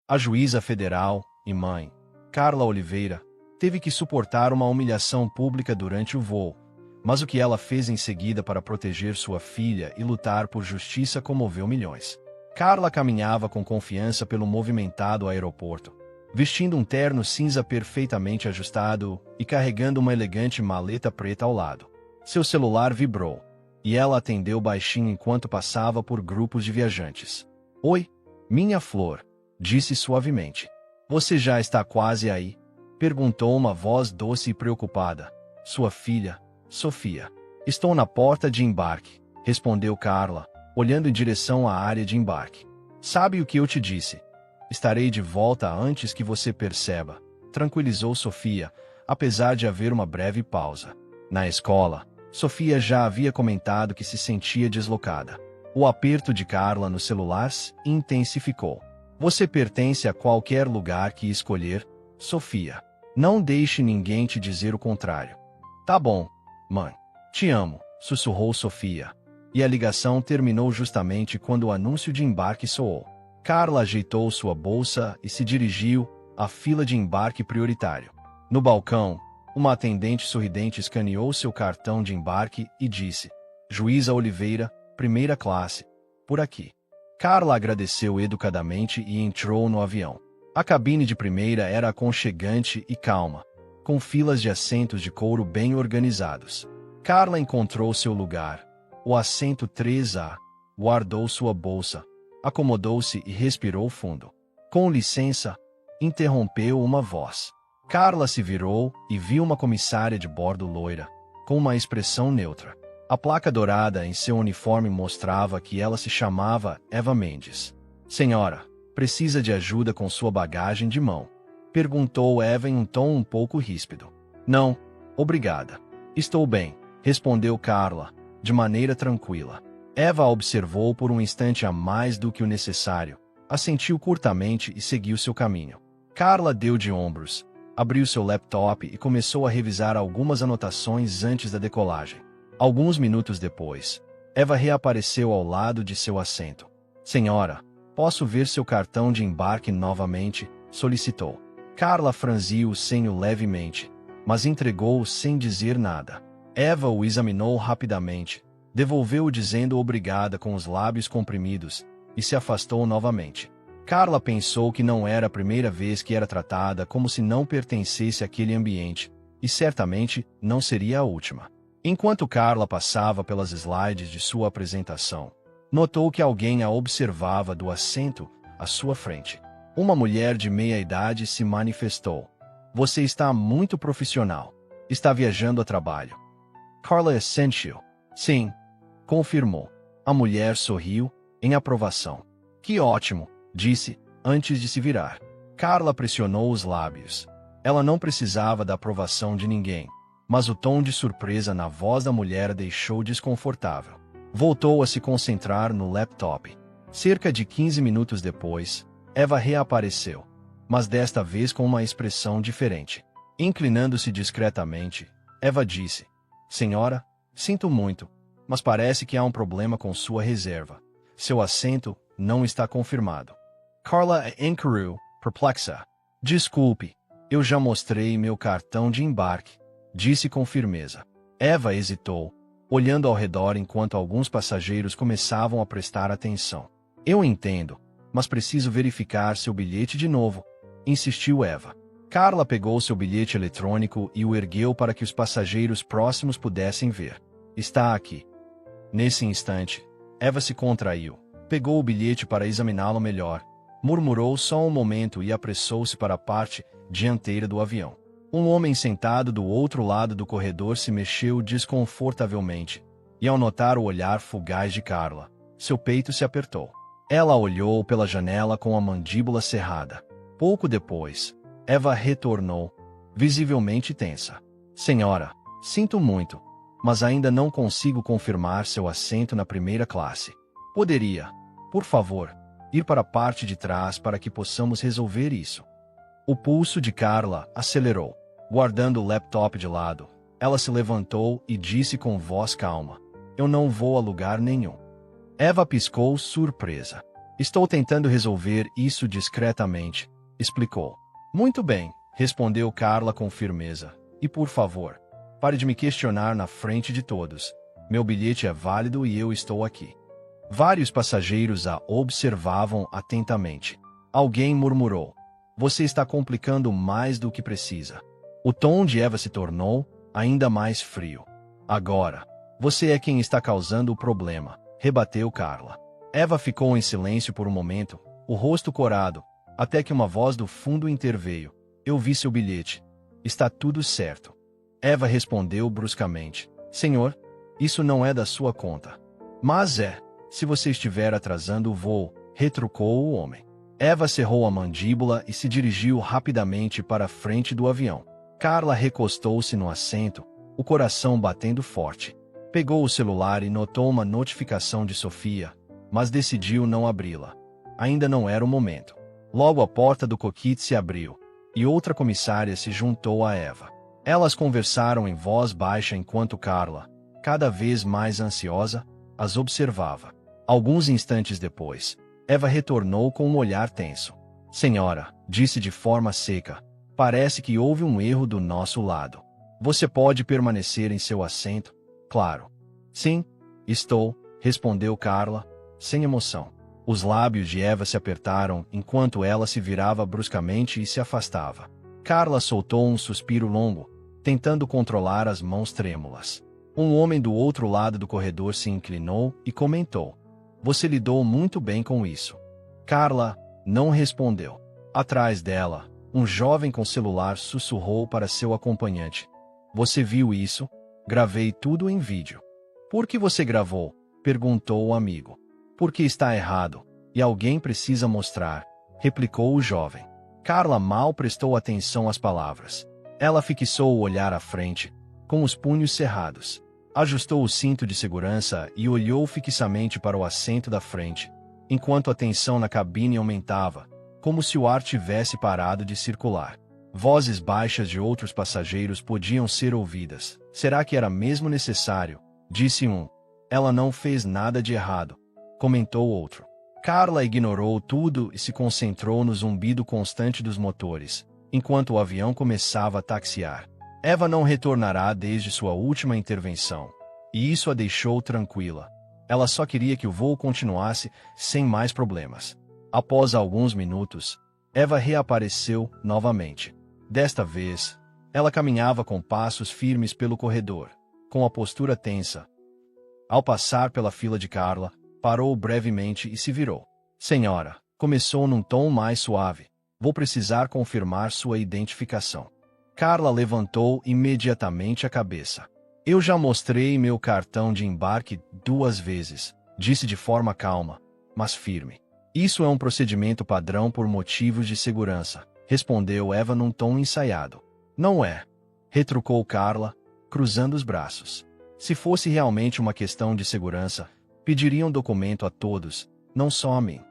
A juíza federal e mãe, Carla Oliveira, teve que suportar uma humilhação pública durante o voo, mas o que ela fez em seguida para proteger sua filha e lutar por justiça comoveu milhões. Carla caminhava com confiança pelo movimentado aeroporto, vestindo um terno cinza perfeitamente ajustado e carregando uma elegante maleta preta ao lado. Seu celular vibrou, e ela atendeu baixinho enquanto passava por grupos de viajantes. "Oi, minha flor", disse suavemente. "Você já está quase aí?", perguntou uma voz doce e preocupada. "Sua filha, Sofia." "Estou na porta de embarque", respondeu Carla, olhando em direção à área de embarque. "Sabe o que eu te disse? Estarei de volta antes que você perceba", tranquilizou Sofia, apesar de haver uma breve pausa. Na escola, Sofia já havia comentado que se sentia deslocada. O aperto de Carla no celular se intensificou. "Você pertence a qualquer lugar que escolher, Sofia. Não deixe ninguém te dizer o contrário." "Tá bom, mãe. Te amo", sussurrou Sofia. E a ligação terminou justamente quando o anúncio de embarque soou. Carla ajeitou sua bolsa e se dirigiu à fila de embarque prioritário. No balcão, uma atendente sorridente escaneou seu cartão de embarque e disse: "Juíza Oliveira, primeira classe, por aqui." Carla agradeceu educadamente e entrou no avião. A cabine de primeira era aconchegante e calma, com filas de assentos de couro bem organizados. Carla encontrou seu lugar, o assento 3A, guardou sua bolsa, acomodou-se e respirou fundo. "Com licença", interrompeu uma voz. Carla se virou e viu uma comissária de bordo loira, com uma expressão neutra. A placa dourada em seu uniforme mostrava que ela se chamava Eva Mendes. "Senhora, precisa de ajuda com sua bagagem de mão?", perguntou Eva em um tom um pouco ríspido. "Não, obrigada. Estou bem", respondeu Carla, de maneira tranquila. Eva a observou por um instante a mais do que o necessário, assentiu curtamente e seguiu seu caminho. Carla deu de ombros, abriu seu laptop e começou a revisar algumas anotações antes da decolagem. Alguns minutos depois, Eva reapareceu ao lado de seu assento. "Senhora, posso ver seu cartão de embarque novamente?", solicitou. Carla franziu o senho levemente, mas entregou-o sem dizer nada. Eva o examinou rapidamente, devolveu-o dizendo obrigada com os lábios comprimidos, e se afastou novamente. Carla pensou que não era a primeira vez que era tratada como se não pertencesse àquele ambiente, e certamente não seria a última. Enquanto Carla passava pelas slides de sua apresentação, notou que alguém a observava do assento à sua frente. Uma mulher de meia-idade se manifestou. "Você está muito profissional. Está viajando a trabalho." Carla assentiu. "Sim", confirmou. A mulher sorriu, em aprovação. "Que ótimo", disse, antes de se virar. Carla pressionou os lábios. Ela não precisava da aprovação de ninguém, mas o tom de surpresa na voz da mulher a deixou desconfortável. Voltou a se concentrar no laptop. Cerca de 15 minutos depois, Eva reapareceu, mas desta vez com uma expressão diferente. Inclinando-se discretamente, Eva disse: "Senhora, sinto muito, mas parece que há um problema com sua reserva. Seu assento não está confirmado." Carla encarou, perplexa. "Desculpe, eu já mostrei meu cartão de embarque", disse com firmeza. Eva hesitou, olhando ao redor enquanto alguns passageiros começavam a prestar atenção. "Eu entendo, mas preciso verificar seu bilhete de novo", insistiu Eva. Carla pegou seu bilhete eletrônico e o ergueu para que os passageiros próximos pudessem ver. "Está aqui." Nesse instante, Eva se contraiu, pegou o bilhete para examiná-lo melhor, murmurou só um momento e apressou-se para a parte dianteira do avião. Um homem sentado do outro lado do corredor se mexeu desconfortavelmente, e ao notar o olhar fugaz de Carla, seu peito se apertou. Ela olhou pela janela com a mandíbula cerrada. Pouco depois, Eva retornou, visivelmente tensa. "Senhora, sinto muito, mas ainda não consigo confirmar seu assento na primeira classe. Poderia, por favor, ir para a parte de trás para que possamos resolver isso?" O pulso de Carla acelerou. Guardando o laptop de lado, ela se levantou e disse com voz calma: "Eu não vou a lugar nenhum." Eva piscou surpresa. Estou tentando resolver isso discretamente, explicou. Muito bem, respondeu Carla com firmeza. E por favor, pare de me questionar na frente de todos. Meu bilhete é válido e eu estou aqui. Vários passageiros a observavam atentamente. Alguém murmurou: você está complicando mais do que precisa. O tom de Eva se tornou ainda mais frio. Agora, você é quem está causando o problema, rebateu Carla. Eva ficou em silêncio por um momento, o rosto corado, até que uma voz do fundo interveio. Eu vi seu bilhete. Está tudo certo. Eva respondeu bruscamente: senhor, isso não é da sua conta. Mas é, se você estiver atrasando o voo, retrucou o homem. Eva cerrou a mandíbula e se dirigiu rapidamente para a frente do avião. Carla recostou-se no assento, o coração batendo forte. Pegou o celular e notou uma notificação de Sofia, mas decidiu não abri-la. Ainda não era o momento. Logo a porta do cockpit se abriu, e outra comissária se juntou a Eva. Elas conversaram em voz baixa enquanto Carla, cada vez mais ansiosa, as observava. Alguns instantes depois, Eva retornou com um olhar tenso. Senhora, disse de forma seca, parece que houve um erro do nosso lado. Você pode permanecer em seu assento? Claro. Sim, estou, respondeu Carla, sem emoção. Os lábios de Eva se apertaram enquanto ela se virava bruscamente e se afastava. Carla soltou um suspiro longo, tentando controlar as mãos trêmulas. Um homem do outro lado do corredor se inclinou e comentou: você lidou muito bem com isso. Carla não respondeu. Atrás dela, um jovem com celular sussurrou para seu acompanhante: você viu isso? Gravei tudo em vídeo. Por que você gravou? Perguntou o amigo. Porque está errado, e alguém precisa mostrar, replicou o jovem. Carla mal prestou atenção às palavras. Ela fixou o olhar à frente, com os punhos cerrados. Ajustou o cinto de segurança e olhou fixamente para o assento da frente, enquanto a tensão na cabine aumentava, como se o ar tivesse parado de circular. Vozes baixas de outros passageiros podiam ser ouvidas. Será que era mesmo necessário? Disse um. Ela não fez nada de errado, comentou outro. Carla ignorou tudo e se concentrou no zumbido constante dos motores, enquanto o avião começava a taxiar. Eva não retornará desde sua última intervenção, e isso a deixou tranquila. Ela só queria que o voo continuasse sem mais problemas. Após alguns minutos, Eva reapareceu novamente. Desta vez, ela caminhava com passos firmes pelo corredor, com a postura tensa. Ao passar pela fila de Carla, parou brevemente e se virou. Senhora, começou num tom mais suave. Vou precisar confirmar sua identificação. Carla levantou imediatamente a cabeça. Eu já mostrei meu cartão de embarque 2 vezes, disse de forma calma, mas firme. Isso é um procedimento padrão por motivos de segurança, respondeu Eva num tom ensaiado. Não é, retrucou Carla, cruzando os braços. Se fosse realmente uma questão de segurança, pediriam documento a todos, não só a mim.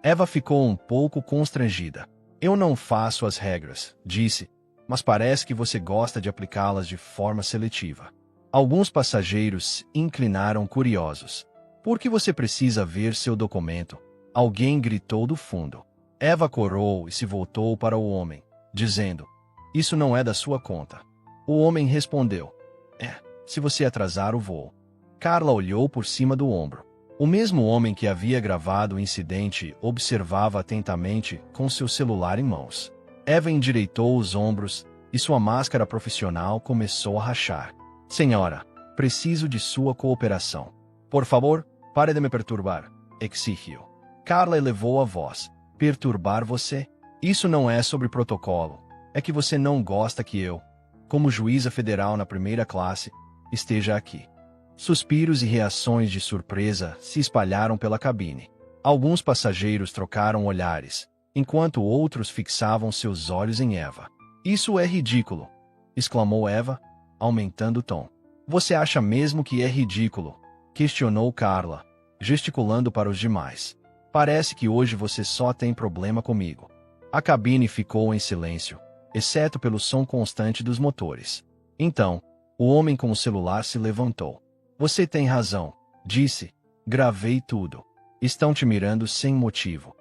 Eva ficou um pouco constrangida. Eu não faço as regras, disse, mas parece que você gosta de aplicá-las de forma seletiva. Alguns passageiros inclinaram curiosos. Por que você precisa ver seu documento? Alguém gritou do fundo. Eva corou e se voltou para o homem, dizendo: isso não é da sua conta. O homem respondeu: se você atrasar o voo. Carla olhou por cima do ombro. O mesmo homem que havia gravado o incidente observava atentamente com seu celular em mãos. Eva endireitou os ombros e sua máscara profissional começou a rachar. Senhora, preciso de sua cooperação. Por favor, pare de me perturbar, exigiu. Carla elevou a voz. Perturbar você? Isso não é sobre protocolo. É que você não gosta que eu, como juíza federal na primeira classe, esteja aqui. Suspiros e reações de surpresa se espalharam pela cabine. Alguns passageiros trocaram olhares, enquanto outros fixavam seus olhos em Eva. Isso é ridículo, exclamou Eva, aumentando o tom. Você acha mesmo que é ridículo? Questionou Carla, gesticulando para os demais. Parece que hoje você só tem problema comigo. A cabine ficou em silêncio, exceto pelo som constante dos motores. Então, o homem com o celular se levantou. Você tem razão, disse. Gravei tudo. Estão te mirando sem motivo.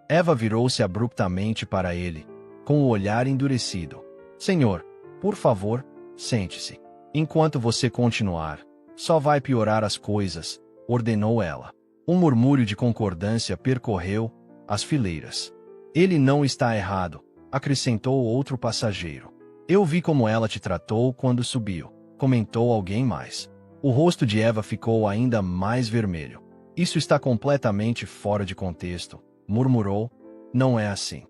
Eva virou-se abruptamente para ele, com o olhar endurecido. Senhor, por favor, sente-se. Enquanto você continuar, só vai piorar as coisas, ordenou ela. Um murmúrio de concordância percorreu as fileiras. Ele não está errado, acrescentou outro passageiro. Eu vi como ela te tratou quando subiu, comentou alguém mais. O rosto de Eva ficou ainda mais vermelho. Isso está completamente fora de contexto, murmurou. Não é assim.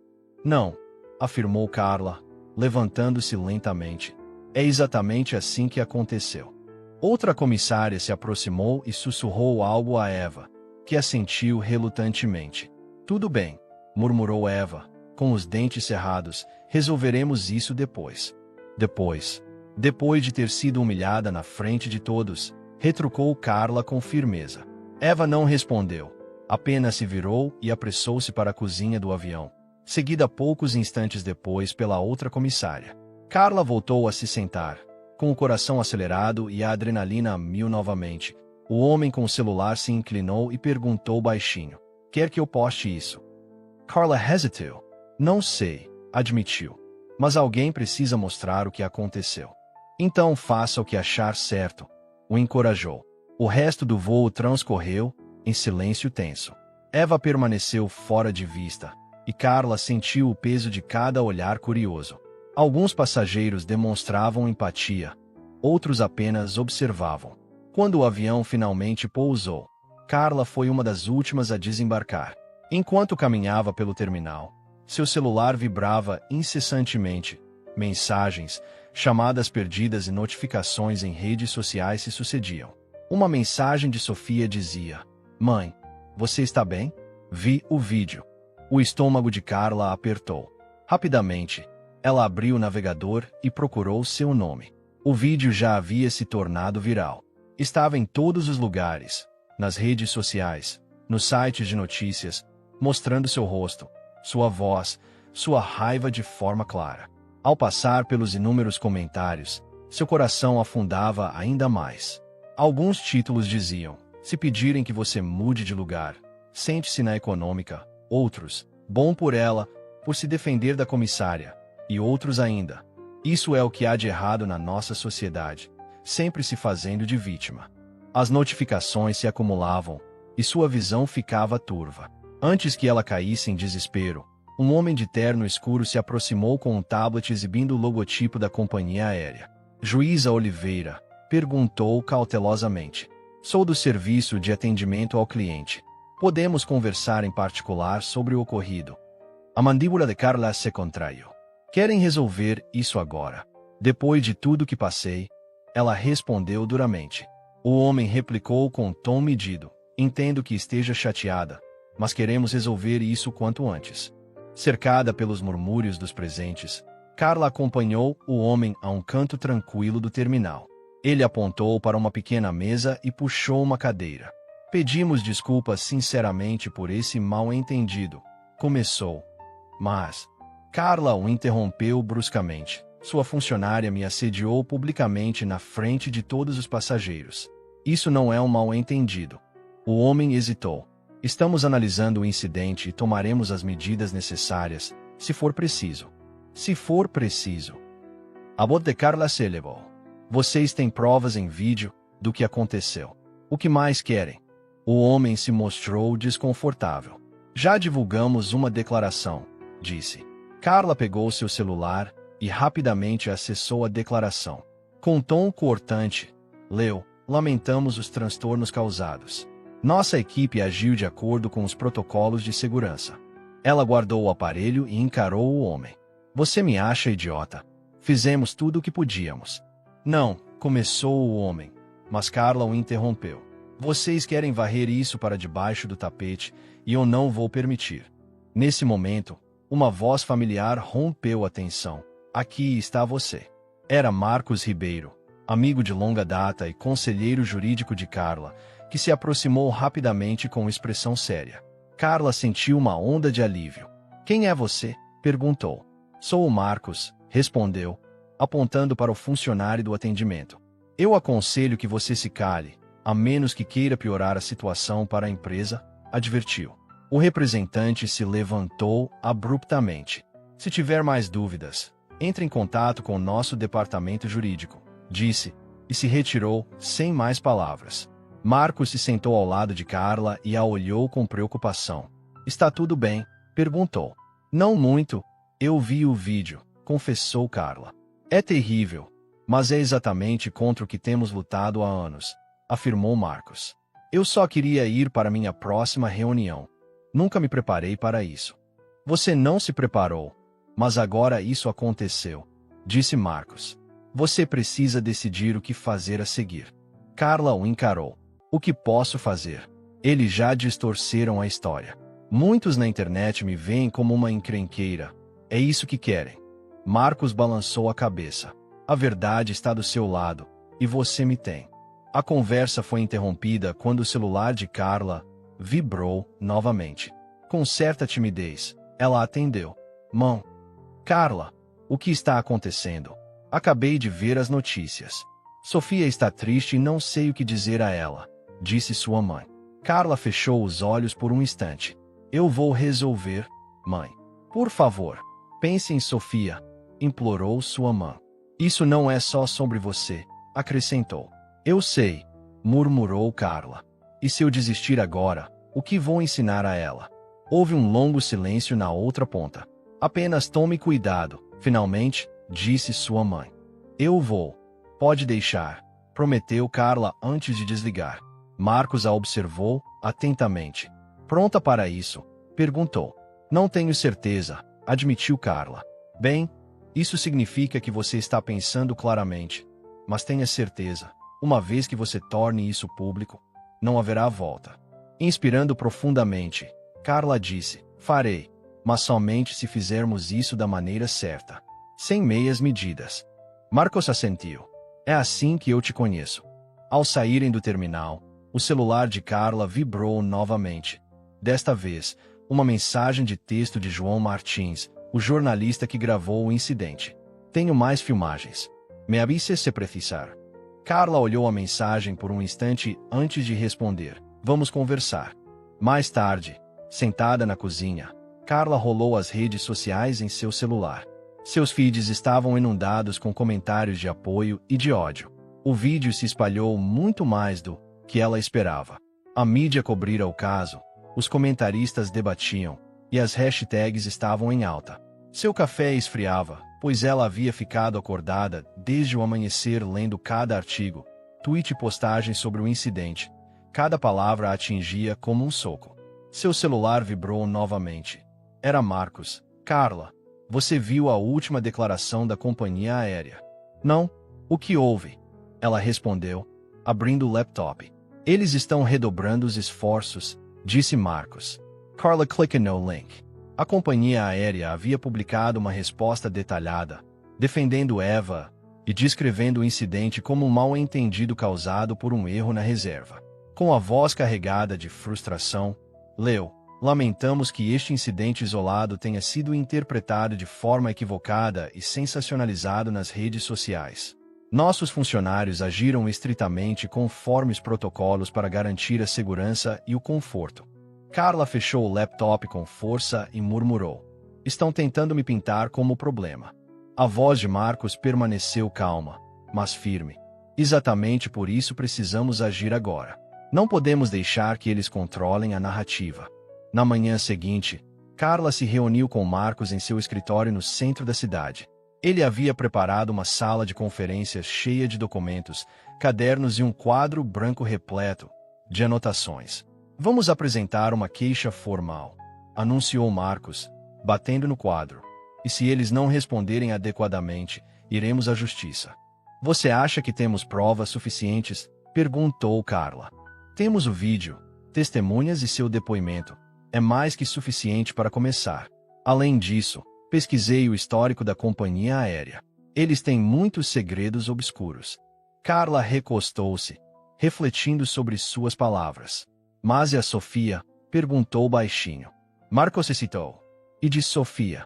Não, afirmou Carla, levantando-se lentamente. É exatamente assim que aconteceu. Outra comissária se aproximou e sussurrou algo a Eva, que assentiu relutantemente. Tudo bem, murmurou Eva, com os dentes cerrados, resolveremos isso depois. Depois de ter sido humilhada na frente de todos, retrucou Carla com firmeza. Eva não respondeu, apenas se virou e apressou-se para a cozinha do avião, seguida poucos instantes depois pela outra comissária. Carla voltou a se sentar, com o coração acelerado e a adrenalina a mil novamente. O homem com o celular se inclinou e perguntou baixinho. Quer que eu poste isso? Carla hesitou. Não sei, admitiu. Mas alguém precisa mostrar o que aconteceu. Então faça o que achar certo, o encorajou. O resto do voo transcorreu em silêncio tenso. Eva permaneceu fora de vista, e Carla sentiu o peso de cada olhar curioso. Alguns passageiros demonstravam empatia, outros apenas observavam. Quando o avião finalmente pousou, Carla foi uma das últimas a desembarcar. Enquanto caminhava pelo terminal, seu celular vibrava incessantemente. Mensagens, chamadas perdidas e notificações em redes sociais se sucediam. Uma mensagem de Sofia dizia: Mãe, você está bem? Vi o vídeo. O estômago de Carla apertou. Rapidamente, ela abriu o navegador e procurou seu nome. O vídeo já havia se tornado viral. Estava em todos os lugares, nas redes sociais, nos sites de notícias, mostrando seu rosto, sua voz, sua raiva de forma clara. Ao passar pelos inúmeros comentários, seu coração afundava ainda mais. Alguns títulos diziam: se pedirem que você mude de lugar, sente-se na econômica. Outros: bom por ela, por se defender da comissária. E outros ainda: isso é o que há de errado na nossa sociedade, sempre se fazendo de vítima. As notificações se acumulavam, e sua visão ficava turva. Antes que ela caísse em desespero, um homem de terno escuro se aproximou com um tablet exibindo o logotipo da companhia aérea. Juíza Oliveira, perguntou cautelosamente. Sou do serviço de atendimento ao cliente. Podemos conversar em particular sobre o ocorrido. A mandíbula de Carla se contraiu. Querem resolver isso agora? Depois de tudo que passei, ela respondeu duramente. O homem replicou com um tom medido. Entendo que esteja chateada, mas queremos resolver isso quanto antes. Cercada pelos murmúrios dos presentes, Carla acompanhou o homem a um canto tranquilo do terminal. Ele apontou para uma pequena mesa e puxou uma cadeira. Pedimos desculpas sinceramente por esse mal-entendido, começou. Mas Carla o interrompeu bruscamente. Sua funcionária me assediou publicamente na frente de todos os passageiros. Isso não é um mal-entendido. O homem hesitou. Estamos analisando o incidente e tomaremos as medidas necessárias, se for preciso. Se for preciso. A voz de Carla se elevou. Vocês têm provas em vídeo do que aconteceu. O que mais querem? O homem se mostrou desconfortável. Já divulgamos uma declaração, disse. Carla pegou seu celular e rapidamente acessou a declaração. Com tom cortante, leu: lamentamos os transtornos causados. Nossa equipe agiu de acordo com os protocolos de segurança. Ela guardou o aparelho e encarou o homem. Você me acha idiota? Fizemos tudo o que podíamos. Não, começou o homem, mas Carla o interrompeu. Vocês querem varrer isso para debaixo do tapete e eu não vou permitir. Nesse momento, uma voz familiar rompeu a tensão. Aqui está você. Era Marcos Ribeiro, amigo de longa data e conselheiro jurídico de Carla, que se aproximou rapidamente com expressão séria. Carla sentiu uma onda de alívio. Quem é você? Perguntou. Sou o Marcos, respondeu, apontando para o funcionário do atendimento. Eu aconselho que você se cale, a menos que queira piorar a situação para a empresa, advertiu. O representante se levantou abruptamente. Se tiver mais dúvidas, entre em contato com o nosso departamento jurídico, disse, e se retirou, sem mais palavras. Marcos se sentou ao lado de Carla e a olhou com preocupação. Está tudo bem? Perguntou. Não muito. Eu vi o vídeo, confessou Carla. É terrível, mas é exatamente contra o que temos lutado há anos, afirmou Marcos. Eu só queria ir para minha próxima reunião. Nunca me preparei para isso. Você não se preparou, mas agora isso aconteceu, disse Marcos. Você precisa decidir o que fazer a seguir. Carla o encarou. O que posso fazer? Eles já distorceram a história. Muitos na internet me veem como uma encrenqueira. É isso que querem. Marcos balançou a cabeça. A verdade está do seu lado, e você me tem. A conversa foi interrompida quando o celular de Carla vibrou novamente. Com certa timidez, ela atendeu. Mãe. Carla, o que está acontecendo? Acabei de ver as notícias. Sofia está triste e não sei o que dizer a ela, disse sua mãe. Carla fechou os olhos por um instante. Eu vou resolver, mãe. Por favor, pense em Sofia, implorou sua mãe. Isso não é só sobre você, acrescentou. Eu sei, murmurou Carla. E se eu desistir agora, o que vou ensinar a ela? Houve um longo silêncio na outra ponta. Apenas tome cuidado, finalmente, disse sua mãe. Eu vou. Pode deixar, prometeu Carla antes de desligar. Marcos a observou atentamente. Pronta para isso? Perguntou. Não tenho certeza, admitiu Carla. Bem, isso significa que você está pensando claramente. Mas tenha certeza, uma vez que você torne isso público, não haverá volta. Inspirando profundamente, Carla disse, farei, mas somente se fizermos isso da maneira certa. Sem meias medidas. Marcos assentiu. É assim que eu te conheço. Ao saírem do terminal, o celular de Carla vibrou novamente. Desta vez, uma mensagem de texto de João Martins, o jornalista que gravou o incidente. Tenho mais filmagens. Me avise se precisar. Carla olhou a mensagem por um instante antes de responder. Vamos conversar. Mais tarde, sentada na cozinha, Carla rolou as redes sociais em seu celular. Seus feeds estavam inundados com comentários de apoio e de ódio. O vídeo se espalhou muito mais do que ela esperava. A mídia cobrira o caso, os comentaristas debatiam, e as hashtags estavam em alta. Seu café esfriava, pois ela havia ficado acordada desde o amanhecer lendo cada artigo, tweet e postagem sobre o incidente. Cada palavra a atingia como um soco. Seu celular vibrou novamente. Era Marcos. Carla, você viu a última declaração da companhia aérea? Não? O que houve? Ela respondeu, abrindo o laptop. Eles estão redobrando os esforços, disse Marcos. Carla clica no link. A companhia aérea havia publicado uma resposta detalhada, defendendo Eva e descrevendo o incidente como um mal-entendido causado por um erro na reserva. Com a voz carregada de frustração, leu: lamentamos que este incidente isolado tenha sido interpretado de forma equivocada e sensacionalizado nas redes sociais. Nossos funcionários agiram estritamente conforme os protocolos para garantir a segurança e o conforto. Carla fechou o laptop com força e murmurou: estão tentando me pintar como o problema. A voz de Marcos permaneceu calma, mas firme. Exatamente por isso precisamos agir agora. Não podemos deixar que eles controlem a narrativa. Na manhã seguinte, Carla se reuniu com Marcos em seu escritório no centro da cidade. Ele havia preparado uma sala de conferências cheia de documentos, cadernos e um quadro branco repleto de anotações. Vamos apresentar uma queixa formal, anunciou Marcos, batendo no quadro. E se eles não responderem adequadamente, iremos à justiça. Você acha que temos provas suficientes? Perguntou Carla. Temos o vídeo, testemunhas e seu depoimento. É mais que suficiente para começar. Além disso, pesquisei o histórico da companhia aérea. Eles têm muitos segredos obscuros. Carla recostou-se, refletindo sobre suas palavras. Mas e a Sofia? Perguntou baixinho. Marcos hesitou. E de Sofia?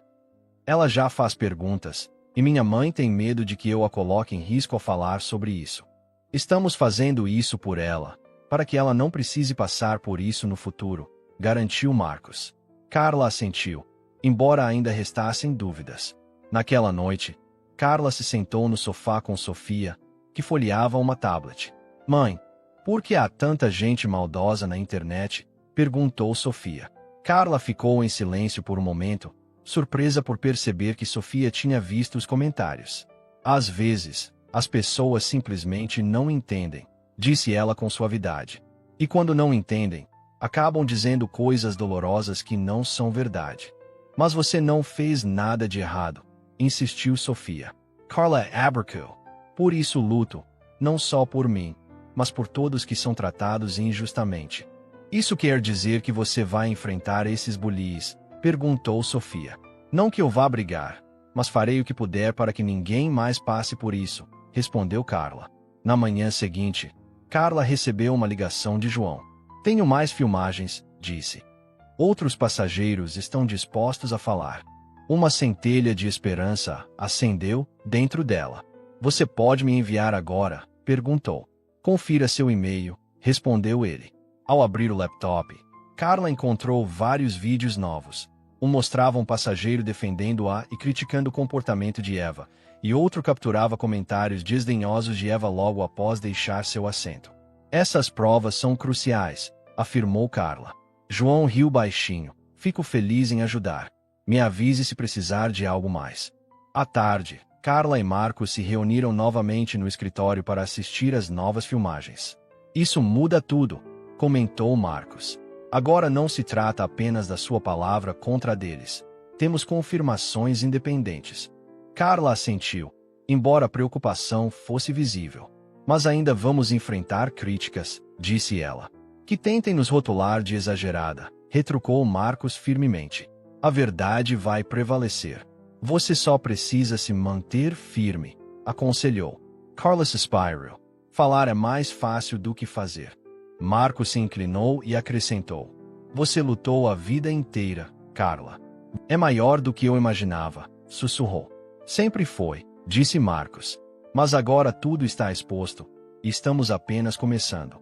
Ela já faz perguntas, e minha mãe tem medo de que eu a coloque em risco ao falar sobre isso. Estamos fazendo isso por ela, para que ela não precise passar por isso no futuro, garantiu Marcos. Carla assentiu, embora ainda restassem dúvidas. Naquela noite, Carla se sentou no sofá com Sofia, que folheava uma tablet. Mãe, por que há tanta gente maldosa na internet? Perguntou Sofia. Carla ficou em silêncio por um momento, surpresa por perceber que Sofia tinha visto os comentários. Às vezes, as pessoas simplesmente não entendem, disse ela com suavidade. E quando não entendem, acabam dizendo coisas dolorosas que não são verdade. Mas você não fez nada de errado, insistiu Sofia. Carla abracou. Por isso luto, não só por mim, mas por todos que são tratados injustamente. Isso quer dizer que você vai enfrentar esses bullies? Perguntou Sofia. Não que eu vá brigar, mas farei o que puder para que ninguém mais passe por isso, respondeu Carla. Na manhã seguinte, Carla recebeu uma ligação de João. Tenho mais filmagens, disse. Outros passageiros estão dispostos a falar. Uma centelha de esperança acendeu dentro dela. Você pode me enviar agora? Perguntou. Confira seu e-mail, respondeu ele. Ao abrir o laptop, Carla encontrou vários vídeos novos. Um mostrava um passageiro defendendo-a e criticando o comportamento de Eva, e outro capturava comentários desdenhosos de Eva logo após deixar seu assento. Essas provas são cruciais, afirmou Carla. João riu baixinho. Fico feliz em ajudar. Me avise se precisar de algo mais. À tarde, Carla e Marcos se reuniram novamente no escritório para assistir às novas filmagens. Isso muda tudo, comentou Marcos. Agora não se trata apenas da sua palavra contra a deles. Temos confirmações independentes. Carla assentiu, embora a preocupação fosse visível. Mas ainda vamos enfrentar críticas, disse ela. Que tentem nos rotular de exagerada, retrucou Marcos firmemente. A verdade vai prevalecer. Você só precisa se manter firme, aconselhou. Carla suspirou. Falar é mais fácil do que fazer. Marcos se inclinou e acrescentou. Você lutou a vida inteira, Carla. É maior do que eu imaginava, sussurrou. Sempre foi, disse Marcos. Mas agora tudo está exposto, e estamos apenas começando.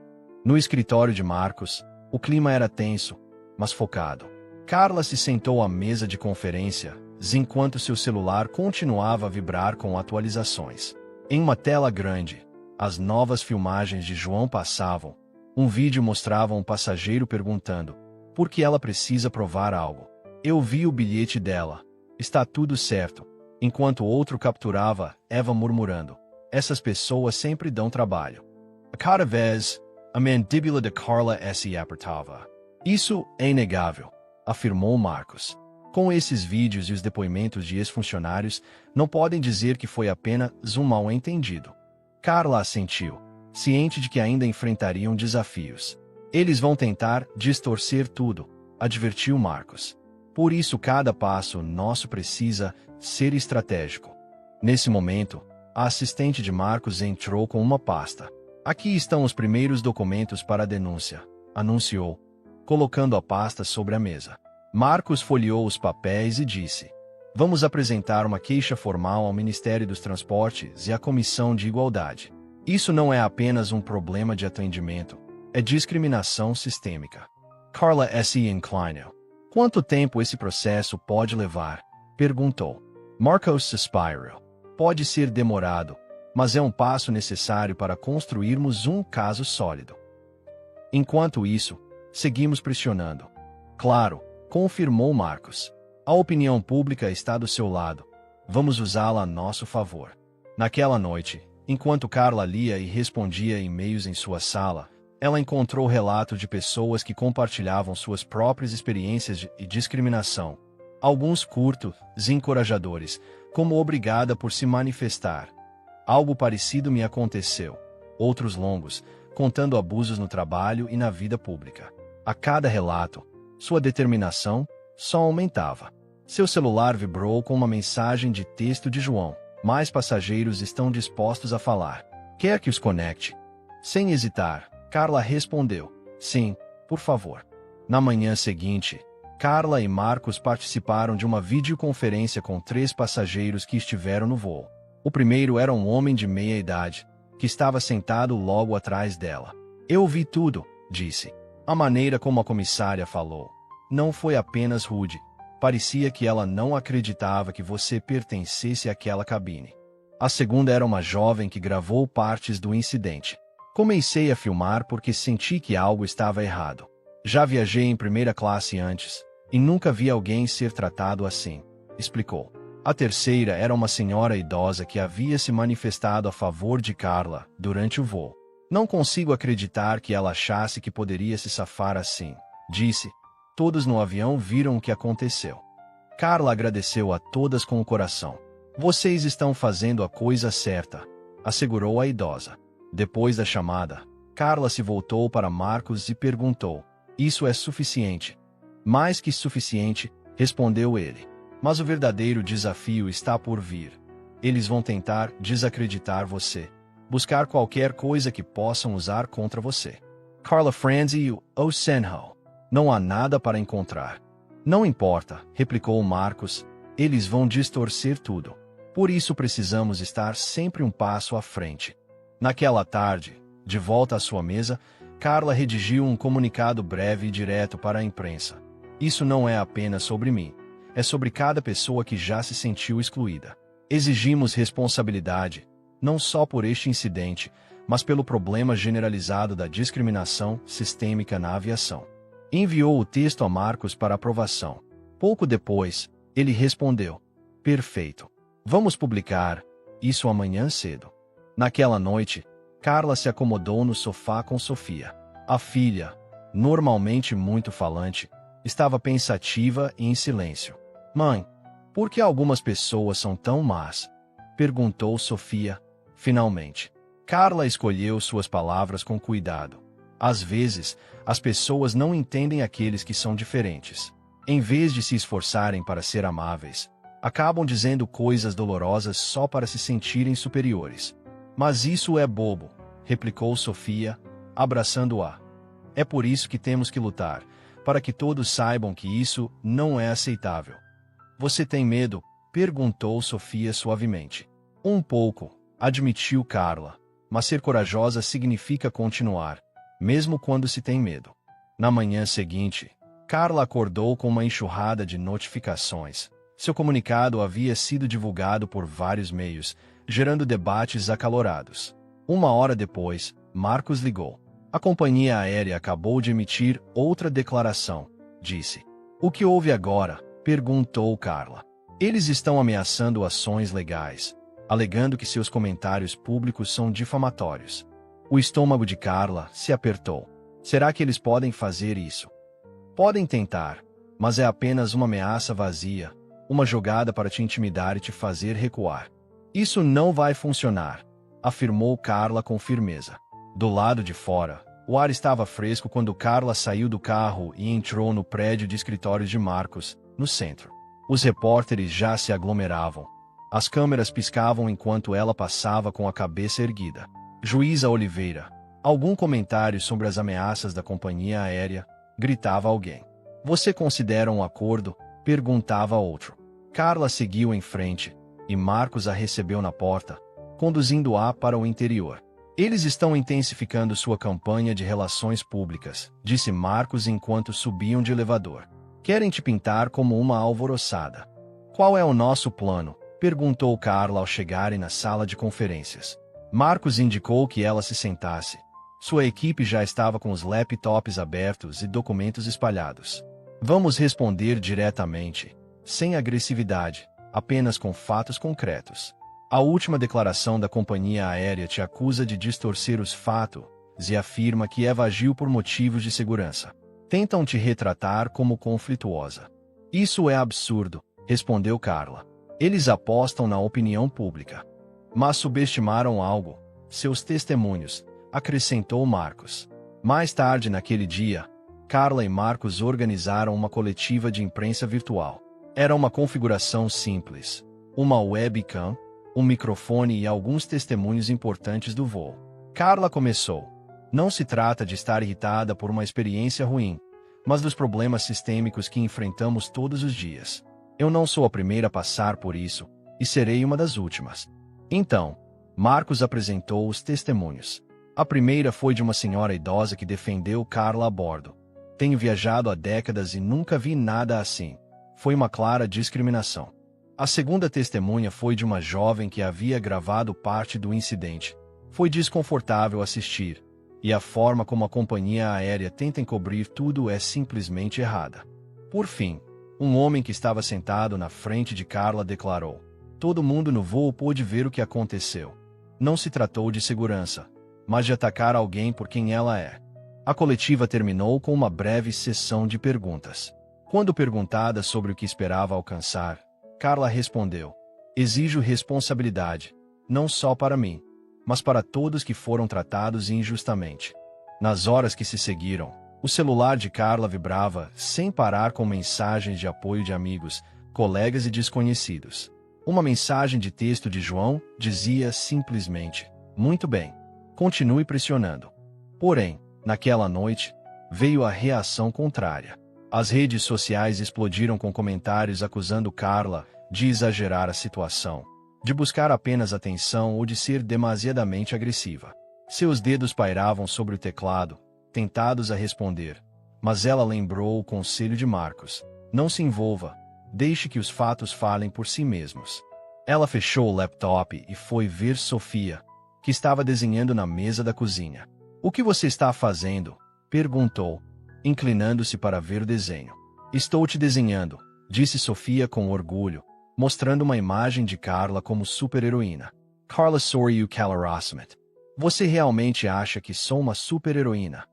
No escritório de Marcos, o clima era tenso, mas focado. Carla se sentou à mesa de conferência, enquanto seu celular continuava a vibrar com atualizações. Em uma tela grande, as novas filmagens de João passavam. Um vídeo mostrava um passageiro perguntando por que ela precisa provar algo. Eu vi o bilhete dela. Está tudo certo. Enquanto outro capturava Eva murmurando. Essas pessoas sempre dão trabalho. A cada vez, a mandíbula de Carla se apertava. Isso é inegável, afirmou Marcos. Com esses vídeos e os depoimentos de ex-funcionários, não podem dizer que foi apenas um mal-entendido. Carla assentiu, ciente de que ainda enfrentariam desafios. Eles vão tentar distorcer tudo, advertiu Marcos. Por isso cada passo nosso precisa ser estratégico. Nesse momento, a assistente de Marcos entrou com uma pasta. Aqui estão os primeiros documentos para a denúncia, anunciou, colocando a pasta sobre a mesa. Marcos folheou os papéis e disse: Vamos apresentar uma queixa formal ao Ministério dos Transportes e à Comissão de Igualdade. Isso não é apenas um problema de atendimento, é discriminação sistêmica. Carla se inclinou. Quanto tempo esse processo pode levar? Perguntou. Marcos suspirou. Pode ser demorado, mas é um passo necessário para construirmos um caso sólido. Enquanto isso, seguimos pressionando. Claro, confirmou Marcos. A opinião pública está do seu lado. Vamos usá-la a nosso favor. Naquela noite, enquanto Carla lia e respondia e-mails em sua sala, ela encontrou relatos de pessoas que compartilhavam suas próprias experiências de discriminação. Alguns curtos, encorajadores, como obrigada por se manifestar. Algo parecido me aconteceu. Outros longos, contando abusos no trabalho e na vida pública. A cada relato, sua determinação só aumentava. Seu celular vibrou com uma mensagem de texto de João. Mais passageiros estão dispostos a falar. Quer que os conecte? Sem hesitar, Carla respondeu. Sim, por favor. Na manhã seguinte, Carla e Marcos participaram de uma videoconferência com 3 passageiros que estiveram no voo. O primeiro era um homem de meia idade, que estava sentado logo atrás dela. Eu vi tudo, disse. A maneira como a comissária falou não foi apenas rude. Parecia que ela não acreditava que você pertencesse àquela cabine. A segunda era uma jovem que gravou partes do incidente. Comecei a filmar porque senti que algo estava errado. Já viajei em primeira classe antes e nunca vi alguém ser tratado assim, explicou. A terceira era uma senhora idosa que havia se manifestado a favor de Carla durante o voo. Não consigo acreditar que ela achasse que poderia se safar assim, disse. Todos no avião viram o que aconteceu. Carla agradeceu a todas com o coração. Vocês estão fazendo a coisa certa, assegurou a idosa. Depois da chamada, Carla se voltou para Marcos e perguntou: isso é suficiente? Mais que suficiente, respondeu ele. Mas o verdadeiro desafio está por vir. Eles vão tentar desacreditar você, buscar qualquer coisa que possam usar contra você. Carla Franzi ou Senhal. Não há nada para encontrar. Não importa, replicou Marcos, eles vão distorcer tudo. Por isso precisamos estar sempre um passo à frente. Naquela tarde, de volta à sua mesa, Carla redigiu um comunicado breve e direto para a imprensa. Isso não é apenas sobre mim. É sobre cada pessoa que já se sentiu excluída. Exigimos responsabilidade, não só por este incidente, mas pelo problema generalizado da discriminação sistêmica na aviação. Enviou o texto a Marcos para aprovação. Pouco depois, ele respondeu: perfeito. Vamos publicar isso amanhã cedo. Naquela noite, Carla se acomodou no sofá com Sofia. A filha, normalmente muito falante, estava pensativa e em silêncio. Mãe, por que algumas pessoas são tão más? Perguntou Sofia, finalmente. Carla escolheu suas palavras com cuidado. Às vezes, as pessoas não entendem aqueles que são diferentes. Em vez de se esforçarem para ser amáveis, acabam dizendo coisas dolorosas só para se sentirem superiores. Mas isso é bobo, replicou Sofia, abraçando-a. É por isso que temos que lutar, para que todos saibam que isso não é aceitável. Você tem medo? Perguntou Sofia suavemente. Um pouco, admitiu Carla, mas ser corajosa significa continuar, mesmo quando se tem medo. Na manhã seguinte, Carla acordou com uma enxurrada de notificações. Seu comunicado havia sido divulgado por vários meios, gerando debates acalorados. Uma hora depois, Marcos ligou. A companhia aérea acabou de emitir outra declaração, disse. O que houve agora? Perguntou Carla. Eles estão ameaçando ações legais, alegando que seus comentários públicos são difamatórios. O estômago de Carla se apertou. Será que eles podem fazer isso? Podem tentar, mas é apenas uma ameaça vazia, uma jogada para te intimidar e te fazer recuar. Isso não vai funcionar, afirmou Carla com firmeza. Do lado de fora, o ar estava fresco quando Carla saiu do carro e entrou no prédio de escritórios de Marcos, no centro. Os repórteres já se aglomeravam. As câmeras piscavam enquanto ela passava com a cabeça erguida. Juíza Oliveira, algum comentário sobre as ameaças da companhia aérea? Gritava alguém. Você considera um acordo? Perguntava outro. Carla seguiu em frente, e Marcos a recebeu na porta, conduzindo-a para o interior. Eles estão intensificando sua campanha de relações públicas, disse Marcos enquanto subiam de elevador. Querem te pintar como uma alvoroçada. Qual é o nosso plano? Perguntou Carla ao chegarem na sala de conferências. Marcos indicou que ela se sentasse. Sua equipe já estava com os laptops abertos e documentos espalhados. Vamos responder diretamente, sem agressividade, apenas com fatos concretos. A última declaração da companhia aérea te acusa de distorcer os fatos e afirma que Eva agiu por motivos de segurança. Tentam te retratar como conflituosa. Isso é absurdo, respondeu Carla. Eles apostam na opinião pública. Mas subestimaram algo, seus testemunhos, acrescentou Marcos. Mais tarde naquele dia, Carla e Marcos organizaram uma coletiva de imprensa virtual. Era uma configuração simples. Uma webcam, um microfone e alguns testemunhos importantes do voo. Carla começou. Não se trata de estar irritada por uma experiência ruim, mas dos problemas sistêmicos que enfrentamos todos os dias. Eu não sou a primeira a passar por isso, e serei uma das últimas. Então, Marcos apresentou os testemunhos. A primeira foi de uma senhora idosa que defendeu Carla a bordo. Tenho viajado há décadas e nunca vi nada assim. Foi uma clara discriminação. A segunda testemunha foi de uma jovem que havia gravado parte do incidente. Foi desconfortável assistir, e a forma como a companhia aérea tenta encobrir tudo é simplesmente errada. Por fim, um homem que estava sentado na frente de Carla declarou: todo mundo no voo pôde ver o que aconteceu. Não se tratou de segurança, mas de atacar alguém por quem ela é. A coletiva terminou com uma breve sessão de perguntas. Quando perguntada sobre o que esperava alcançar, Carla respondeu: exijo responsabilidade, não só para mim, mas para todos que foram tratados injustamente. Nas horas que se seguiram, o celular de Carla vibrava sem parar com mensagens de apoio de amigos, colegas e desconhecidos. Uma mensagem de texto de João dizia simplesmente: muito bem, continue pressionando. Porém, naquela noite, veio a reação contrária. As redes sociais explodiram com comentários acusando Carla de exagerar a situação, de buscar apenas atenção ou de ser demasiadamente agressiva. Seus dedos pairavam sobre o teclado, tentados a responder, mas ela lembrou o conselho de Marcos: não se envolva, deixe que os fatos falem por si mesmos. Ela fechou o laptop e foi ver Sofia, que estava desenhando na mesa da cozinha. O que você está fazendo? Perguntou, inclinando-se para ver o desenho. Estou te desenhando, disse Sofia com orgulho, mostrando uma imagem de Carla como super-heroína. Carla sorriu calorosamente. Você realmente acha que sou uma super-heroína?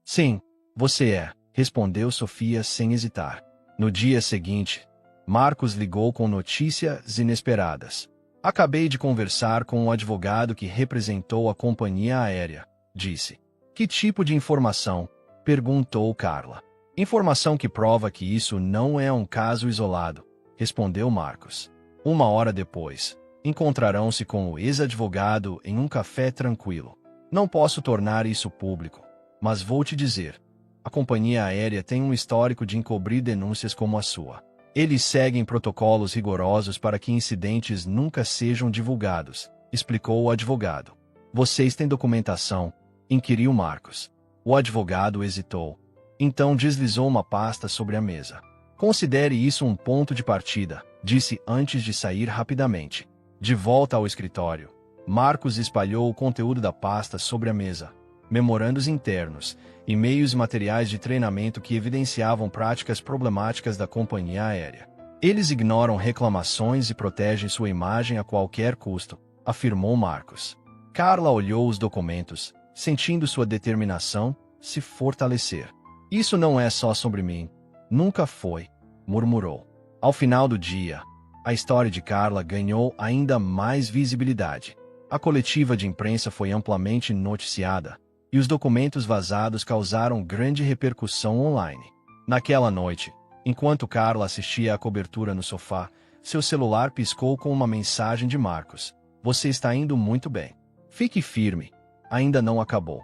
Sim, você é, respondeu Sofia sem hesitar. No dia seguinte, Marcos ligou com notícias inesperadas. Acabei de conversar com um advogado que representou a companhia aérea, disse. Que tipo de informação? Perguntou Carla. Informação que prova que isso não é um caso isolado, respondeu Marcos. Uma hora depois, encontrarão-se com o ex-advogado em um café tranquilo. Não posso tornar isso público, mas vou te dizer. A companhia aérea tem um histórico de encobrir denúncias como a sua. Eles seguem protocolos rigorosos para que incidentes nunca sejam divulgados, explicou o advogado. Vocês têm documentação? Inquiriu Marcos. O advogado hesitou. Então deslizou uma pasta sobre a mesa. Considere isso um ponto de partida, disse antes de sair rapidamente. De volta ao escritório, Marcos espalhou o conteúdo da pasta sobre a mesa. Memorandos internos, e-mails e materiais de treinamento que evidenciavam práticas problemáticas da companhia aérea. Eles ignoram reclamações e protegem sua imagem a qualquer custo, afirmou Marcos. Carla olhou os documentos, sentindo sua determinação se fortalecer. Isso não é só sobre mim. Nunca foi, murmurou. Ao final do dia, a história de Carla ganhou ainda mais visibilidade. A coletiva de imprensa foi amplamente noticiada, e os documentos vazados causaram grande repercussão online. Naquela noite, enquanto Carla assistia à cobertura no sofá, seu celular piscou com uma mensagem de Marcos. Você está indo muito bem. Fique firme. Ainda não acabou.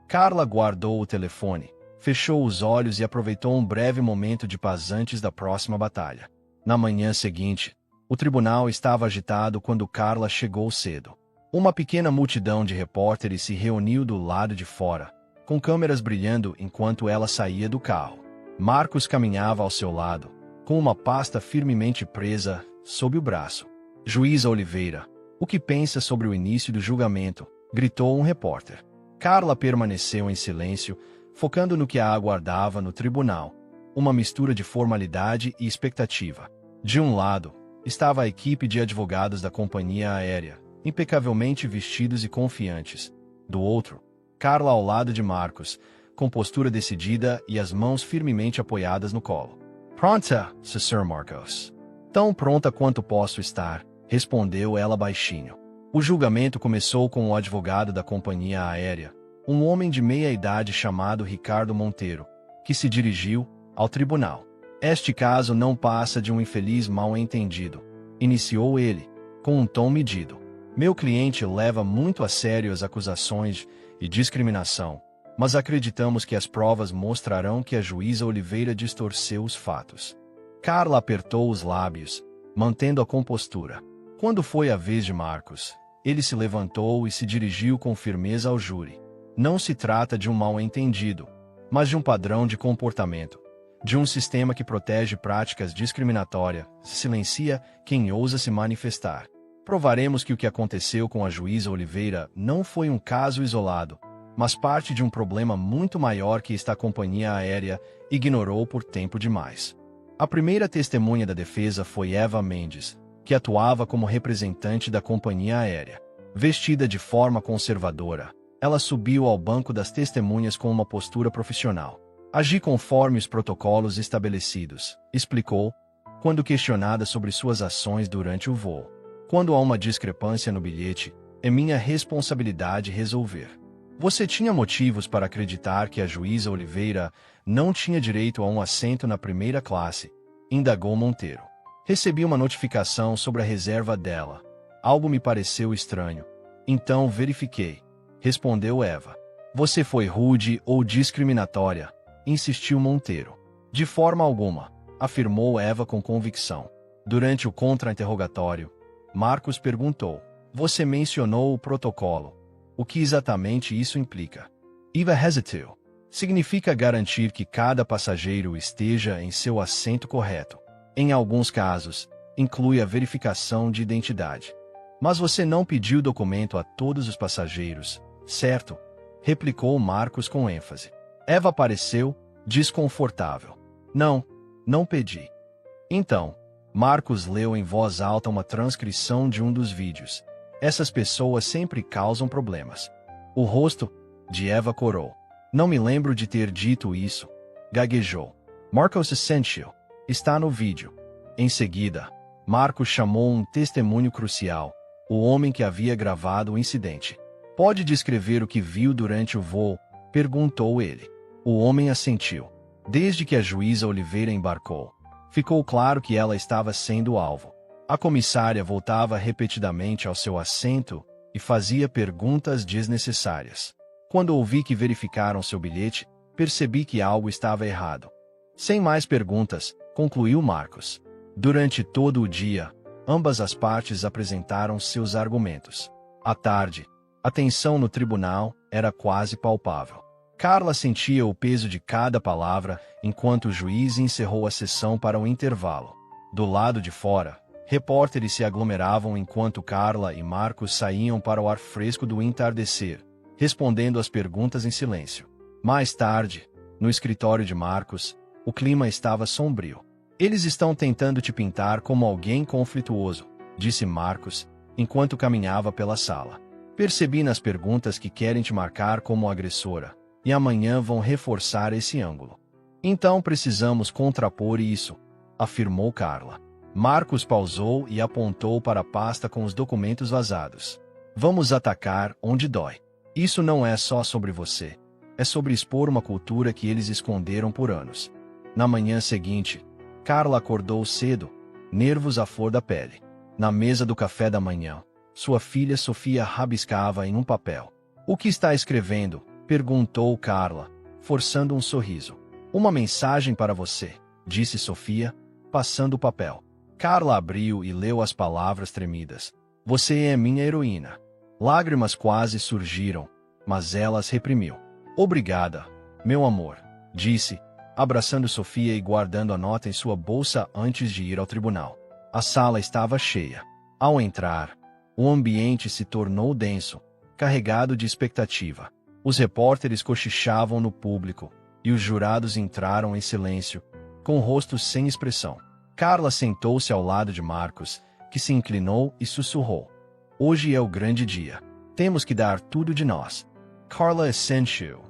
Carla guardou o telefone, fechou os olhos e aproveitou um breve momento de paz antes da próxima batalha. Na manhã seguinte, o tribunal estava agitado quando Carla chegou cedo. Uma pequena multidão de repórteres se reuniu do lado de fora, com câmeras brilhando enquanto ela saía do carro. Marcos caminhava ao seu lado, com uma pasta firmemente presa sob o braço. Juíza Oliveira, o que pensa sobre o início do julgamento? Gritou um repórter. Carla permaneceu em silêncio, focando no que a aguardava no tribunal, uma mistura de formalidade e expectativa. De um lado, estava a equipe de advogados da companhia aérea, impecavelmente vestidos e confiantes. Do outro, Carla ao lado de Marcos, com postura decidida e as mãos firmemente apoiadas no colo. Pronta, Sr. Marcos. Tão pronta quanto posso estar, respondeu ela baixinho. O julgamento começou com o advogado da companhia aérea, um homem de meia-idade chamado Ricardo Monteiro, que se dirigiu ao tribunal. Este caso não passa de um infeliz mal-entendido, iniciou ele, com um tom medido. Meu cliente leva muito a sério as acusações de discriminação, mas acreditamos que as provas mostrarão que a juíza Oliveira distorceu os fatos. Carla apertou os lábios, mantendo a compostura. Quando foi a vez de Marcos, ele se levantou e se dirigiu com firmeza ao júri. Não se trata de um mal-entendido, mas de um padrão de comportamento, de um sistema que protege práticas discriminatórias, silencia quem ousa se manifestar. Provaremos que o que aconteceu com a juíza Oliveira não foi um caso isolado, mas parte de um problema muito maior que esta companhia aérea ignorou por tempo demais. A primeira testemunha da defesa foi Eva Mendes, que atuava como representante da companhia aérea. Vestida de forma conservadora, ela subiu ao banco das testemunhas com uma postura profissional. Agi conforme os protocolos estabelecidos, explicou, quando questionada sobre suas ações durante o voo. Quando há uma discrepância no bilhete, é minha responsabilidade resolver. Você tinha motivos para acreditar que a juíza Oliveira não tinha direito a um assento na primeira classe, indagou Monteiro. Recebi uma notificação sobre a reserva dela. Algo me pareceu estranho. Então verifiquei, respondeu Eva. Você foi rude ou discriminatória? Insistiu Monteiro. De forma alguma, afirmou Eva com convicção. Durante o contra-interrogatório, Marcos perguntou: você mencionou o protocolo. O que exatamente isso implica? Eva hesitou. Significa garantir que cada passageiro esteja em seu assento correto. Em alguns casos, inclui a verificação de identidade. Mas você não pediu documento a todos os passageiros, certo? Replicou Marcos com ênfase. Eva pareceu desconfortável. Não pedi. Então, Marcos leu em voz alta uma transcrição de um dos vídeos. Essas pessoas sempre causam problemas. O rosto de Eva corou. Não me lembro de ter dito isso. Gaguejou. Marcos Essential. Está no vídeo. Em seguida, Marcos chamou um testemunho crucial, o homem que havia gravado o incidente. Pode descrever o que viu durante o voo? Perguntou ele. O homem assentiu. Desde que a juíza Oliveira embarcou, ficou claro que ela estava sendo alvo. A comissária voltava repetidamente ao seu assento e fazia perguntas desnecessárias. Quando ouvi que verificaram seu bilhete, percebi que algo estava errado. Sem mais perguntas, concluiu Marcos. Durante todo o dia, ambas as partes apresentaram seus argumentos. À tarde, a tensão no tribunal era quase palpável. Carla sentia o peso de cada palavra enquanto o juiz encerrou a sessão para o intervalo. Do lado de fora, repórteres se aglomeravam enquanto Carla e Marcos saíam para o ar fresco do entardecer, respondendo às perguntas em silêncio. Mais tarde, no escritório de Marcos, o clima estava sombrio. Eles estão tentando te pintar como alguém conflituoso, disse Marcos, enquanto caminhava pela sala. Percebi nas perguntas que querem te marcar como agressora, e amanhã vão reforçar esse ângulo. Então precisamos contrapor isso, afirmou Carla. Marcos pausou e apontou para a pasta com os documentos vazados. Vamos atacar onde dói. Isso não é só sobre você. É sobre expor uma cultura que eles esconderam por anos. Na manhã seguinte, Carla acordou cedo, nervos à flor da pele. Na mesa do café da manhã, sua filha Sofia rabiscava em um papel. O que está escrevendo? Perguntou Carla, forçando um sorriso. Uma mensagem para você, disse Sofia, passando o papel. Carla abriu e leu as palavras tremidas. Você é minha heroína. Lágrimas quase surgiram, mas ela as reprimiu. Obrigada, meu amor, disse, abraçando Sofia e guardando a nota em sua bolsa antes de ir ao tribunal. A sala estava cheia. Ao entrar, o ambiente se tornou denso, carregado de expectativa. Os repórteres cochichavam no público, e os jurados entraram em silêncio, com rostos sem expressão. Carla sentou-se ao lado de Marcos, que se inclinou e sussurrou. Hoje é o grande dia. Temos que dar tudo de nós. Carla Essential.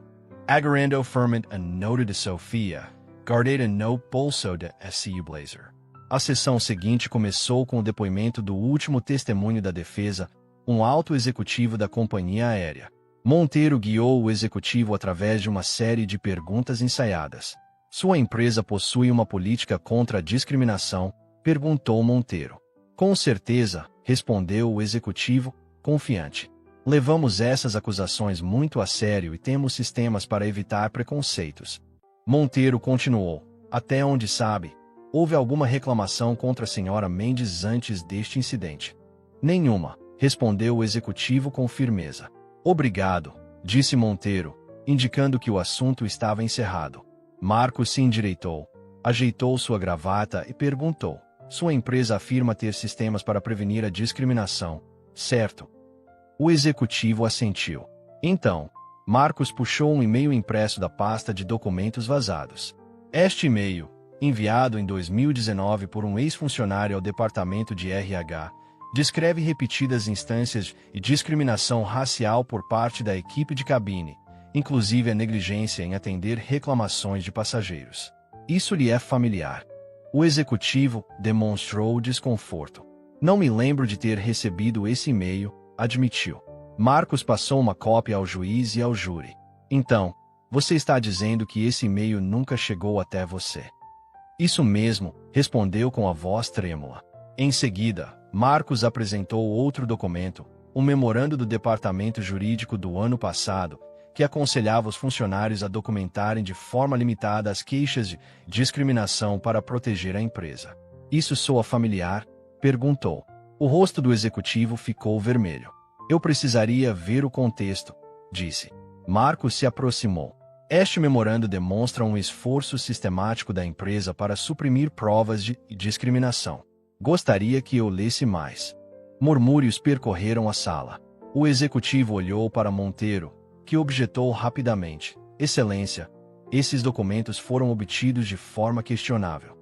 Agarrando firmamente a nota de Sofia, guardada no bolso de seu blazer. A sessão seguinte começou com o depoimento do último testemunho da defesa, um alto executivo da companhia aérea. Monteiro guiou o executivo através de uma série de perguntas ensaiadas. Sua empresa possui uma política contra a discriminação? Perguntou Monteiro. Com certeza, respondeu o executivo, confiante. Levamos essas acusações muito a sério e temos sistemas para evitar preconceitos. Monteiro continuou. Até onde sabe, houve alguma reclamação contra a senhora Mendes antes deste incidente? Nenhuma, respondeu o executivo com firmeza. Obrigado, disse Monteiro, indicando que o assunto estava encerrado. Marcos se endireitou, ajeitou sua gravata e perguntou: sua empresa afirma ter sistemas para prevenir a discriminação, certo? O executivo assentiu. Então, Marcos puxou um e-mail impresso da pasta de documentos vazados. Este e-mail, enviado em 2019 por um ex-funcionário ao departamento de RH, descreve repetidas instâncias de discriminação racial por parte da equipe de cabine, inclusive a negligência em atender reclamações de passageiros. Isso lhe é familiar? O executivo demonstrou desconforto. Não me lembro de ter recebido esse e-mail, admitiu. Marcos passou uma cópia ao juiz e ao júri. Então, você está dizendo que esse e-mail nunca chegou até você? Isso mesmo, respondeu com a voz trêmula. Em seguida, Marcos apresentou outro documento, um memorando do departamento jurídico do ano passado, que aconselhava os funcionários a documentarem de forma limitada as queixas de discriminação para proteger a empresa. Isso soa familiar? Perguntou. O rosto do executivo ficou vermelho. Eu precisaria ver o contexto, disse. Marcos se aproximou. Este memorando demonstra um esforço sistemático da empresa para suprimir provas de discriminação. Gostaria que eu lesse mais. Murmúrios percorreram a sala. O executivo olhou para Monteiro, que objetou rapidamente. Excelência, esses documentos foram obtidos de forma questionável.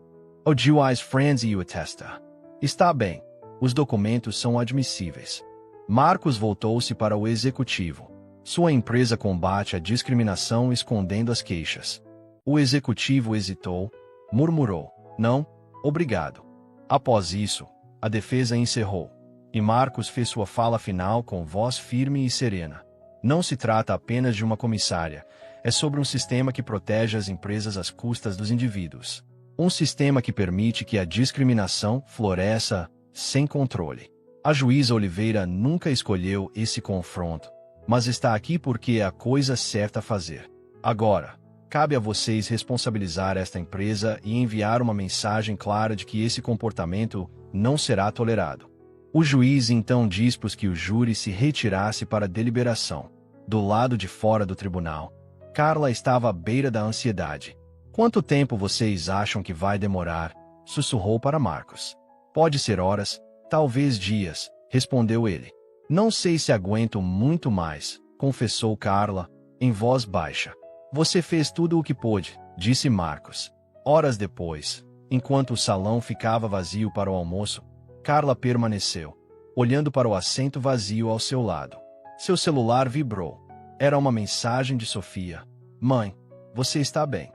O juiz Franzi o atesta. Está bem. Os documentos são admissíveis. Marcos voltou-se para o executivo. Sua empresa combate a discriminação escondendo as queixas. O executivo hesitou, murmurou: não, obrigado. Após isso, a defesa encerrou, e Marcos fez sua fala final com voz firme e serena. Não se trata apenas de uma comissária, é sobre um sistema que protege as empresas às custas dos indivíduos. Um sistema que permite que a discriminação floresça sem controle. A juíza Oliveira nunca escolheu esse confronto, mas está aqui porque é a coisa certa a fazer. Agora, cabe a vocês responsabilizar esta empresa e enviar uma mensagem clara de que esse comportamento não será tolerado. O juiz então dispôs que o júri se retirasse para deliberação. Do lado de fora do tribunal, Carla estava à beira da ansiedade. Quanto tempo vocês acham que vai demorar? Sussurrou para Marcos. Pode ser horas, talvez dias, respondeu ele. Não sei se aguento muito mais, confessou Carla, em voz baixa. Você fez tudo o que pôde, disse Marcos. Horas depois, enquanto o salão ficava vazio para o almoço, Carla permaneceu, olhando para o assento vazio ao seu lado. Seu celular vibrou. Era uma mensagem de Sofia. Mãe, você está bem?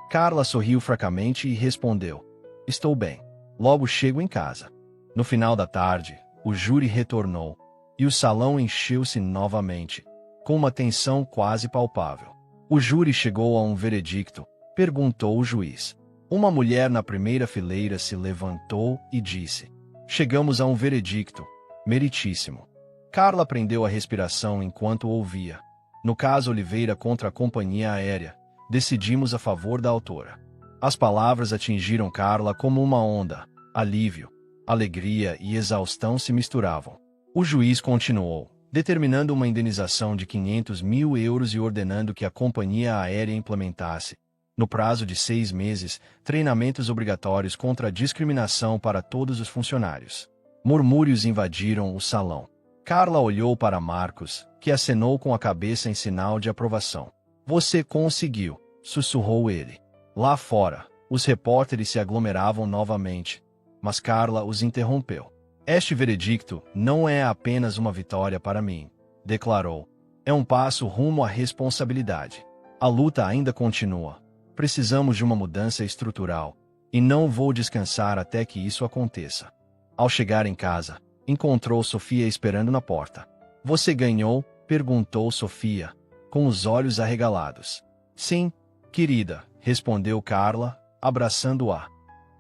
Carla sorriu fracamente e respondeu: estou bem. Logo chego em casa. No final da tarde, o júri retornou, e o salão encheu-se novamente, com uma tensão quase palpável. O júri chegou a um veredicto, perguntou o juiz. Uma mulher na primeira fileira se levantou e disse: chegamos a um veredicto, meritíssimo. Carla prendeu a respiração enquanto ouvia. No caso Oliveira contra a companhia aérea, decidimos a favor da autora. As palavras atingiram Carla como uma onda. Alívio, alegria e exaustão se misturavam. O juiz continuou, determinando uma indenização de 500 mil euros e ordenando que a companhia aérea implementasse, no prazo de 6 meses, treinamentos obrigatórios contra a discriminação para todos os funcionários. Murmúrios invadiram o salão. Carla olhou para Marcos, que acenou com a cabeça em sinal de aprovação. Você conseguiu, sussurrou ele. Lá fora, os repórteres se aglomeravam novamente, mas Carla os interrompeu. Este veredicto não é apenas uma vitória para mim, declarou. É um passo rumo à responsabilidade. A luta ainda continua. Precisamos de uma mudança estrutural, e não vou descansar até que isso aconteça. Ao chegar em casa, encontrou Sofia esperando na porta. Você ganhou? Perguntou Sofia, com os olhos arregalados. Sim, querida, respondeu Carla, abraçando-a.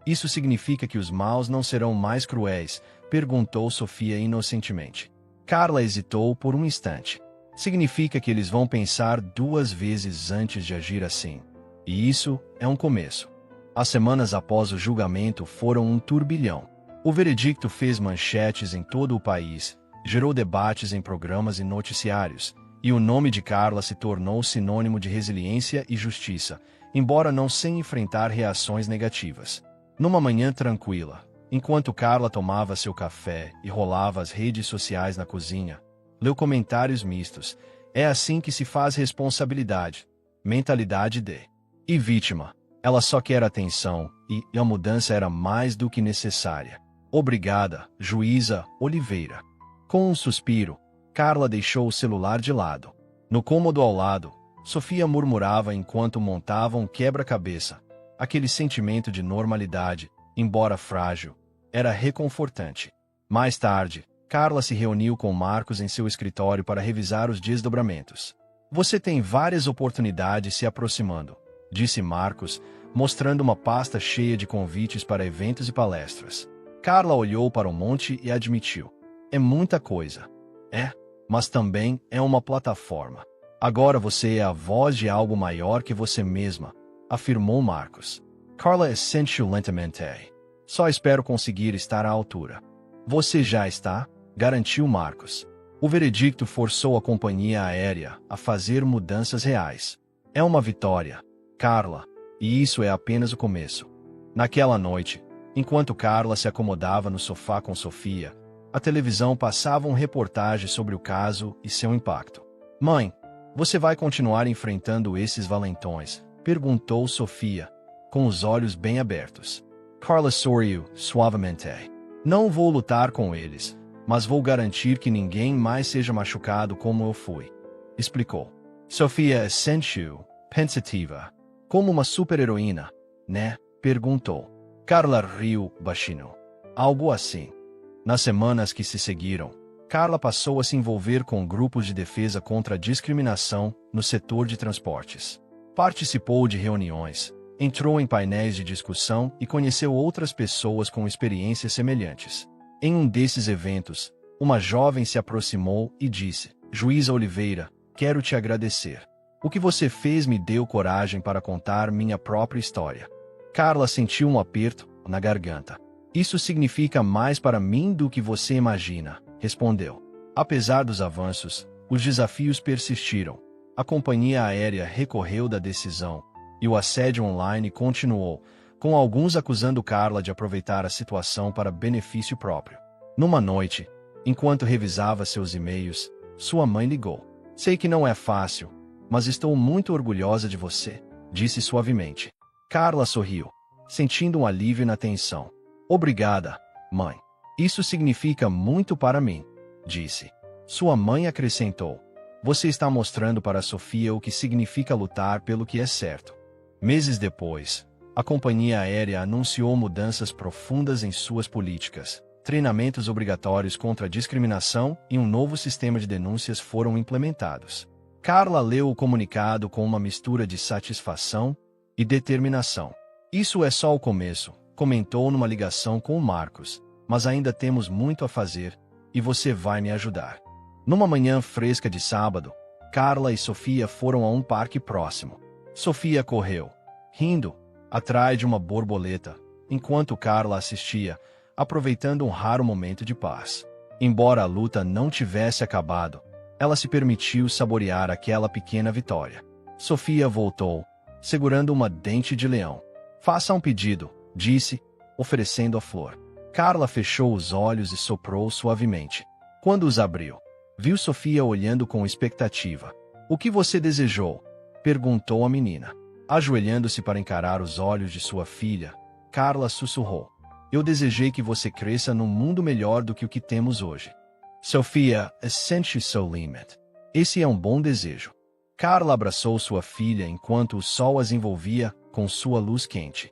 Isso significa que os maus não serão mais cruéis? Perguntou Sofia inocentemente. Carla hesitou por um instante. Significa que eles vão pensar 2 vezes antes de agir assim. E isso é um começo. As semanas após o julgamento foram um turbilhão. O veredicto fez manchetes em todo o país, gerou debates em programas e noticiários, E o nome de Carla se tornou sinônimo de resiliência e justiça, embora não sem enfrentar reações negativas. Numa manhã tranquila, enquanto Carla tomava seu café e rolava as redes sociais na cozinha, leu comentários mistos. É assim que se faz responsabilidade. Mentalidade de e vítima. Ela só quer atenção, e a mudança era mais do que necessária. Obrigada, juíza Oliveira. Com um suspiro, Carla deixou o celular de lado. No cômodo ao lado, Sofia murmurava enquanto montava um quebra-cabeça. Aquele sentimento de normalidade, embora frágil, era reconfortante. Mais tarde, Carla se reuniu com Marcos em seu escritório para revisar os desdobramentos. Você tem várias oportunidades se aproximando, disse Marcos, mostrando uma pasta cheia de convites para eventos e palestras. Carla olhou para o monte e admitiu. É muita coisa. É, mas também é uma plataforma. Agora você é a voz de algo maior que você mesma, afirmou Marcos. Carla assentiu lentamente. Só espero conseguir estar à altura. Você já está? Garantiu Marcos. O veredicto forçou a companhia aérea a fazer mudanças reais. É uma vitória, Carla, e isso é apenas o começo. Naquela noite, enquanto Carla se acomodava no sofá com Sofia, a televisão passava uma reportagem sobre o caso e seu impacto. Mãe, você vai continuar enfrentando esses valentões? Perguntou Sofia, com os olhos bem abertos. Carla sorriu suavemente. Não vou lutar com eles, mas vou garantir que ninguém mais seja machucado como eu fui, explicou. Sofia assentiu, pensativa. Como uma super-heroína, né? Perguntou. Carla riu baixinho. Algo assim. Nas semanas que se seguiram, Carla passou a se envolver com grupos de defesa contra a discriminação no setor de transportes. Participou de reuniões, entrou em painéis de discussão e conheceu outras pessoas com experiências semelhantes. Em um desses eventos, uma jovem se aproximou e disse: Juíza Oliveira, quero te agradecer. O que você fez me deu coragem para contar minha própria história. Carla sentiu um aperto na garganta. Isso significa mais para mim do que você imagina, respondeu. Apesar dos avanços, os desafios persistiram. A companhia aérea recorreu da decisão, e o assédio online continuou, com alguns acusando Carla de aproveitar a situação para benefício próprio. Numa noite, enquanto revisava seus e-mails, sua mãe ligou. Sei que não é fácil, mas estou muito orgulhosa de você, disse suavemente. Carla sorriu, sentindo um alívio na tensão. Obrigada, mãe. Isso significa muito para mim, disse. Sua mãe acrescentou. Você está mostrando para Sofia o que significa lutar pelo que é certo. Meses depois, a companhia aérea anunciou mudanças profundas em suas políticas. Treinamentos obrigatórios contra a discriminação e um novo sistema de denúncias foram implementados. Carla leu o comunicado com uma mistura de satisfação e determinação. Isso é só o começo, comentou numa ligação com o Marcos, mas ainda temos muito a fazer, e você vai me ajudar. Numa manhã fresca de sábado, Carla e Sofia foram a um parque próximo. Sofia correu, rindo, atrás de uma borboleta, enquanto Carla assistia, aproveitando um raro momento de paz. Embora a luta não tivesse acabado, ela se permitiu saborear aquela pequena vitória. Sofia voltou, segurando uma dente de leão. Faça um pedido, disse, oferecendo a flor. Carla fechou os olhos e soprou suavemente. Quando os abriu, viu Sofia olhando com expectativa. O que você desejou? Perguntou a menina. Ajoelhando-se para encarar os olhos de sua filha, Carla sussurrou. Eu desejei que você cresça num mundo melhor do que o que temos hoje. Sofia assentiu solenemente. Esse é um bom desejo. Carla abraçou sua filha enquanto o sol as envolvia com sua luz quente.